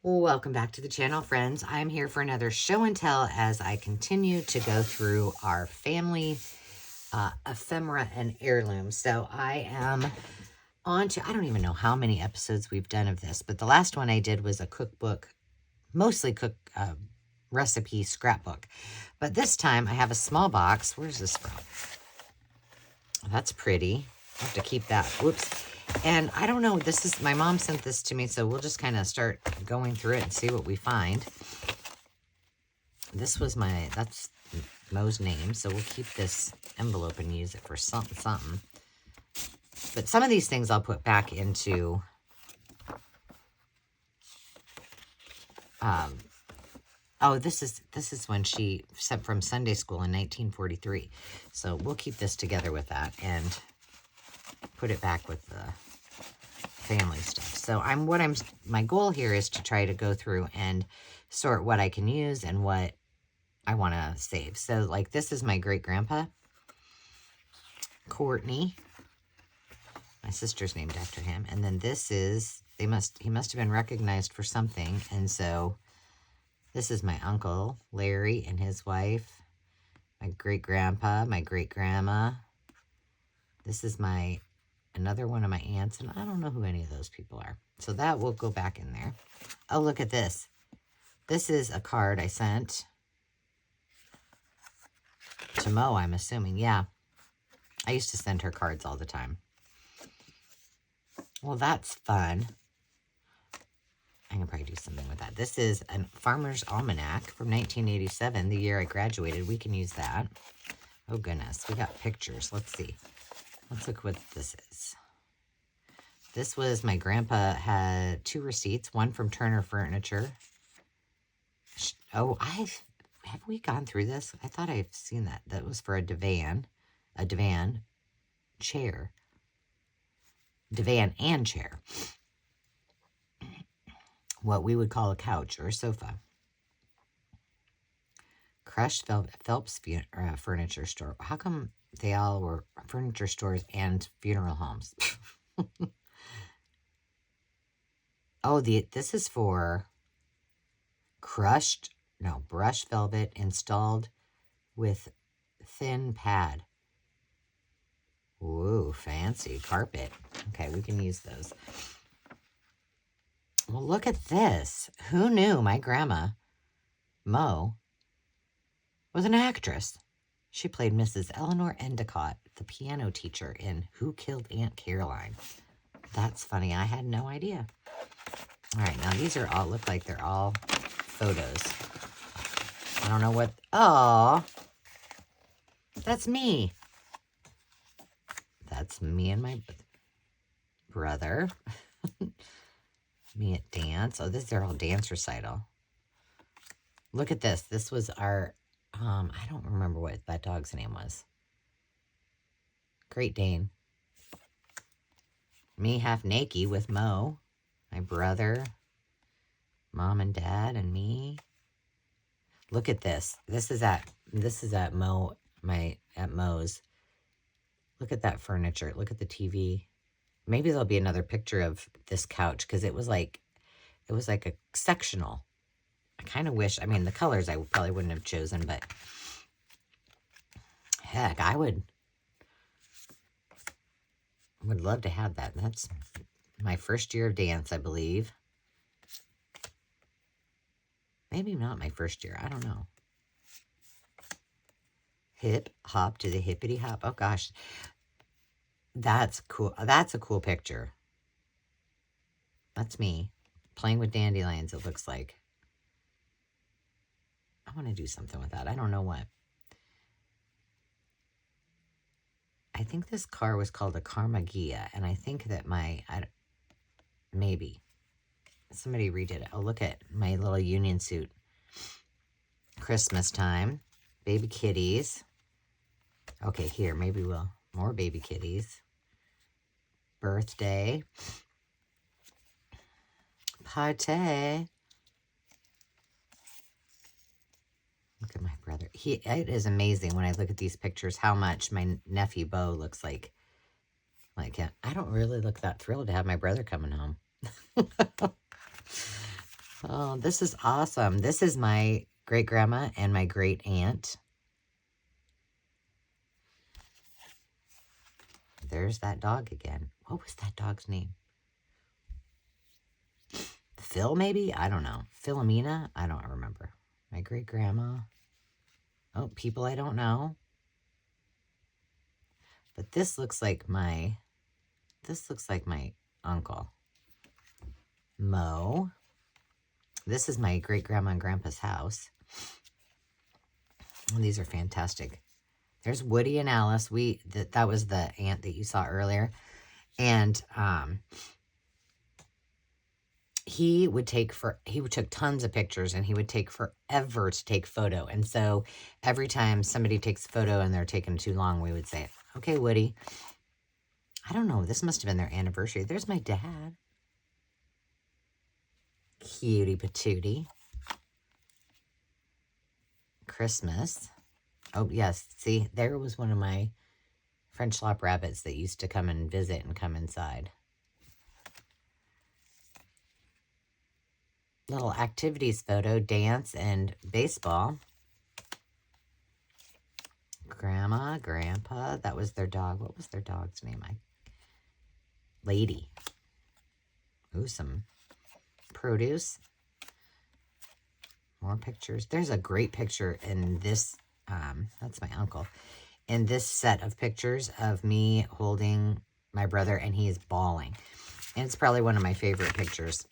Welcome back to the channel, friends. I'm here for another show and tell as I continue to go through our family ephemera and heirlooms. So I am on to, I don't even know how many episodes we've done of this, but the last one I did was a cookbook, mostly recipe scrapbook. But this time I have a small box. Where's this from? That's pretty. I have to keep that. Whoops. And I don't know, this is, my mom sent this to me, so we'll just kind of start going through it and see what we find. This was that's Mo's name, so we'll keep this envelope and use it for something. But some of these things I'll put back into, oh, this is when she sent from Sunday school in 1943. So we'll keep this together with that and put it back with the family stuff. So my goal here is to try to go through and sort what I can use and what I want to save. So like this is my great grandpa, Courtney. My sister's named after him. And then this is, he must have been recognized for something. And so this is my uncle, Larry, and his wife, my great grandpa, my great grandma. This is another one of my aunts, and I don't know who any of those people are. So that will go back in there. Oh, look at this. This is a card I sent to Mo, I'm assuming. Yeah. I used to send her cards all the time. Well, that's fun. I can probably do something with that. This is a Farmer's Almanac from 1987, the year I graduated. We can use that. Oh, goodness. We got pictures. Let's see. Let's look what this is. This was, my grandpa had 2 receipts, one from Turner Furniture. Oh, have we gone through this? I thought I've seen that. That was for a divan chair. Divan and chair. What we would call a couch or a sofa. Crushed Phelps Furniture Store. How come they all were furniture stores and funeral homes? Oh, this is for brushed velvet installed with thin pad. Ooh, fancy carpet. Okay, we can use those. Well, look at this. Who knew my grandma, Mo, was an actress? She played Mrs. Eleanor Endicott, the piano teacher in Who Killed Aunt Caroline. That's funny. I had no idea. All right, now these look like they're all photos. I don't know what. Oh, that's me. That's me and my brother. Me at dance. Oh, they're all dance recital. Look at this. This was our, I don't remember what that dog's name was. Great Dane. Me half naked with Mo, my brother, mom and dad, and me. Look at this. This is at Mo, at Mo's. Look at that furniture. Look at the TV. Maybe there'll be another picture of this couch because it was like a sectional. I kind of wish, I mean, the colors I probably wouldn't have chosen, but heck, I would love to have that. That's my first year of dance, I believe. Maybe not my first year. I don't know. Hip hop to the hippity hop. Oh, gosh. That's cool. That's a cool picture. That's me playing with dandelions, it looks like. I want to do something with that. I don't know what. I think this car was called a Carmagia, and I think that maybe somebody redid it. Oh, look at my little union suit. Christmas time. Baby kitties. Okay, here, maybe more baby kitties. Birthday. Party. Look at my brother. It is amazing when I look at these pictures how much my nephew Bo looks like him. I don't really look that thrilled to have my brother coming home. Oh, this is awesome. This is my great-grandma and my great-aunt. There's that dog again. What was that dog's name? Phil, maybe? I don't know. Philomena? I don't remember. My great-grandma. Oh, people I don't know. But this looks like my uncle. Mo. This is my great-grandma and grandpa's house. And these are fantastic. There's Woody and Alice. That was the aunt that you saw earlier. And he took tons of pictures, and he would take forever to take photo. And so every time somebody takes a photo and they're taking too long, we would say, okay, Woody. I don't know. This must have been their anniversary. There's my dad. Cutie patootie. Christmas. Oh, yes. See, there was one of my French lap rabbits that used to come and visit and come inside. Little activities photo, dance, and baseball. Grandma, grandpa, that was their dog. What was their dog's name? Lady. Ooh, some produce. More pictures. There's a great picture in this, that's my uncle, in this set of pictures of me holding my brother, and he is bawling. And it's probably one of my favorite pictures.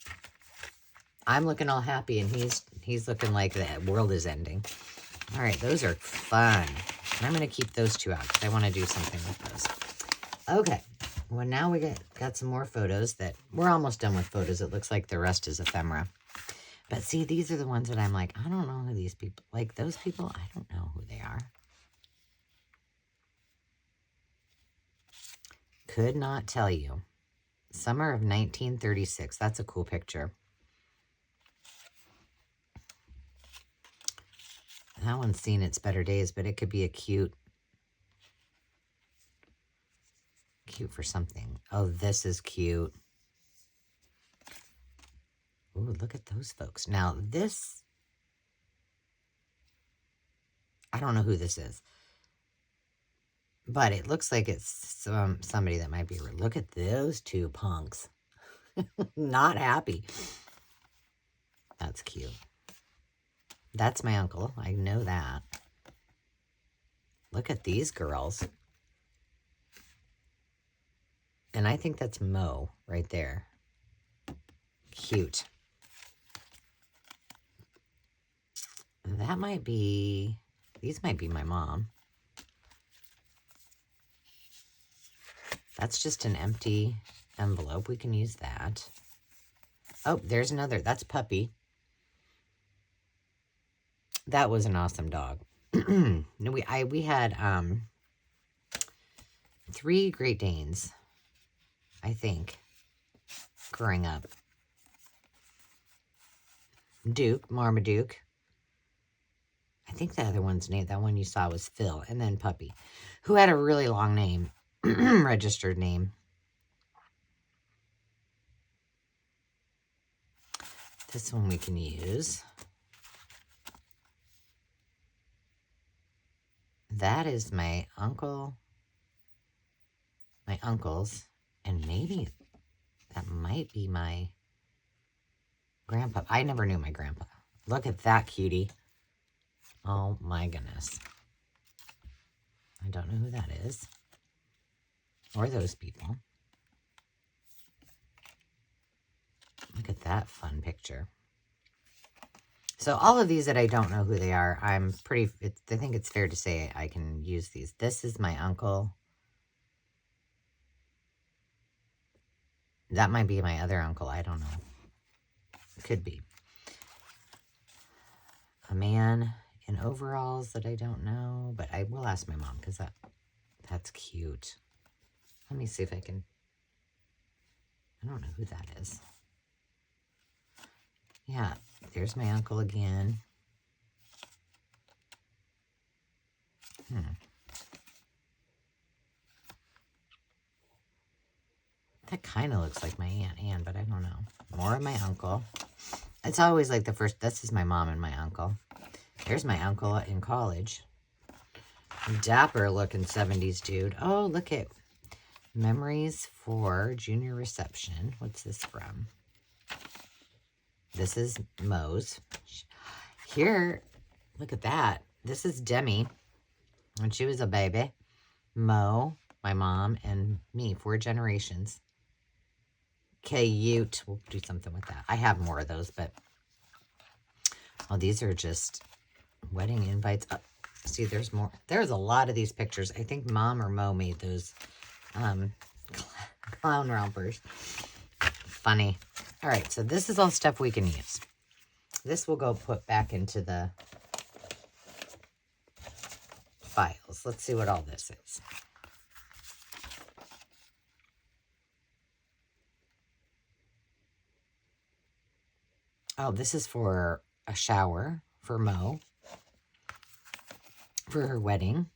I'm looking all happy, and he's looking like the world is ending. All right, those are fun. And I'm going to keep those two out because I want to do something with those. Okay, well, now we got some more photos that we're almost done with photos. It looks like the rest is ephemera. But see, these are the ones that I'm like, I don't know who these people, like those people, I don't know who they are. Could not tell you. Summer of 1936. That's a cool picture. That one's seen its better days, but it could be a cute for something. Oh, this is cute. Ooh, look at those folks. Now, this, I don't know who this is, but it looks like it's somebody that might be. Look at those two punks. Not happy. That's cute. That's my uncle. I know that. Look at these girls. And I think that's Mo right there. Cute. That might be, these might be my mom. That's just an empty envelope. We can use that. Oh, there's another. That's Puppy. That was an awesome dog. we had 3 Great Danes, I think, growing up. Duke, Marmaduke. I think the other one's name, that one you saw was Phil, and then Puppy, who had a really long name, registered name. This one we can use. That is my uncle, my uncle's, and maybe that might be my grandpa. I never knew my grandpa. Look at that cutie. Oh my goodness. I don't know who that is. Or those people. Look at that fun picture. So all of these that I don't know who they are, I think it's fair to say I can use these. This is my uncle. That might be my other uncle. I don't know. Could be. A man in overalls that I don't know, but I will ask my mom because that's cute. Let me see if I can. I don't know who that is. Yeah, there's my uncle again. That kind of looks like my Aunt Anne, but I don't know. More of my uncle. It's always like the first, this is my mom and my uncle. There's my uncle in college. Dapper looking 70s dude. Oh, look at memories for junior reception. What's this from? This is Moe's. Here, look at that. This is Demi when she was a baby. Mo, my mom, and me, 4 generations. Cute. We'll do something with that. I have more of those, but oh, these are just wedding invites. Oh, see, there's more. There's a lot of these pictures. I think Mom or Mo made those clown rompers. Funny. All right, so this is all stuff we can use. This will go put back into the files. Let's see what all this is. Oh, this is for a shower for Mo for her wedding.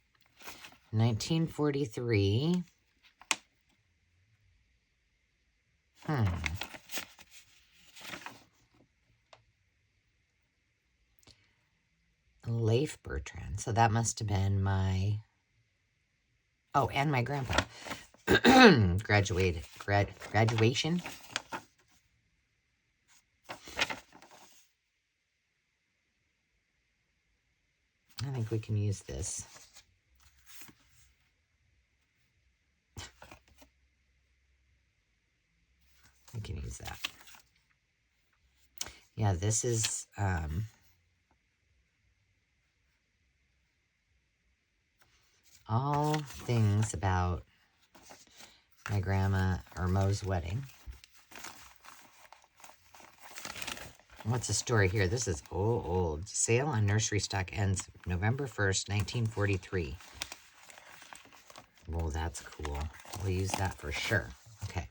1943. Leif Bertrand. So that must have been my... Oh, and my grandpa. Graduation. I think we can use this. We can use that. Yeah, this is... all things about my grandma or Mo's wedding. What's the story here? This is old. Sale on nursery stock ends November 1st, 1943. Well, that's cool. We'll use that for sure. Okay.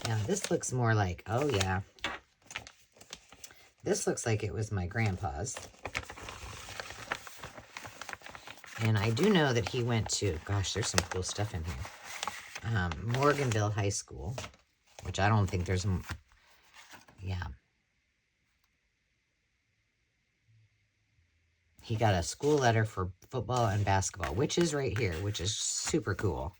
Now, this looks more like, oh, yeah. This looks like it was my grandpa's. And I do know that he went to, gosh, there's some cool stuff in here. Morganville High School, which I don't think there's, yeah. He got a school letter for football and basketball, which is right here, which is super cool.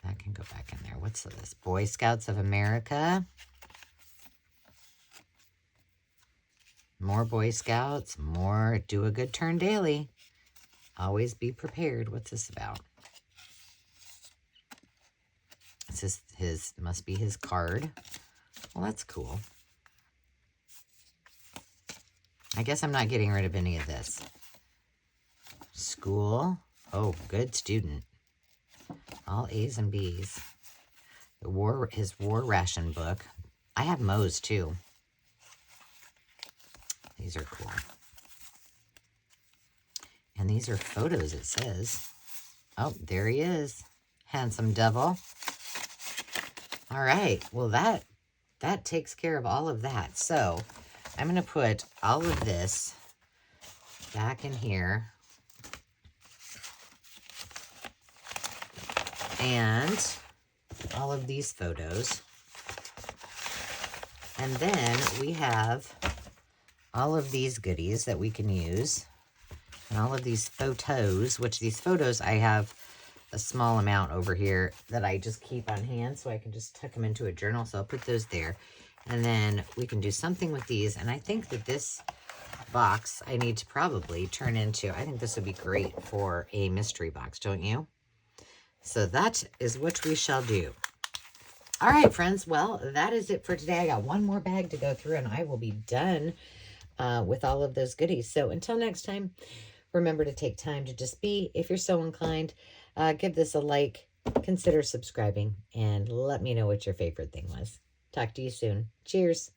That can go back in there. What's this? Boy Scouts of America. More Boy Scouts. More do a good turn daily. Always be prepared. What's this about? This is his, must be his card. Well, that's cool. I guess I'm not getting rid of any of this. School. Oh, good student. All A's and B's. His war ration book. I have Mo's too. These are cool. And these are photos, it says. Oh, there he is. Handsome devil. All right. Well, that takes care of all of that. So I'm going to put all of this back in here. And all of these photos. And then we have all of these goodies that we can use. And all of these photos, which these photos I have a small amount over here that I just keep on hand so I can just tuck them into a journal. So I'll put those there. And then we can do something with these. And I think that this box I need to probably turn into, I think this would be great for a mystery box, don't you? So that is what we shall do. All right, friends. Well, that is it for today. I got one more bag to go through and I will be done with all of those goodies. So until next time, remember to take time to just be, if you're so inclined, give this a like, consider subscribing, and let me know what your favorite thing was. Talk to you soon. Cheers.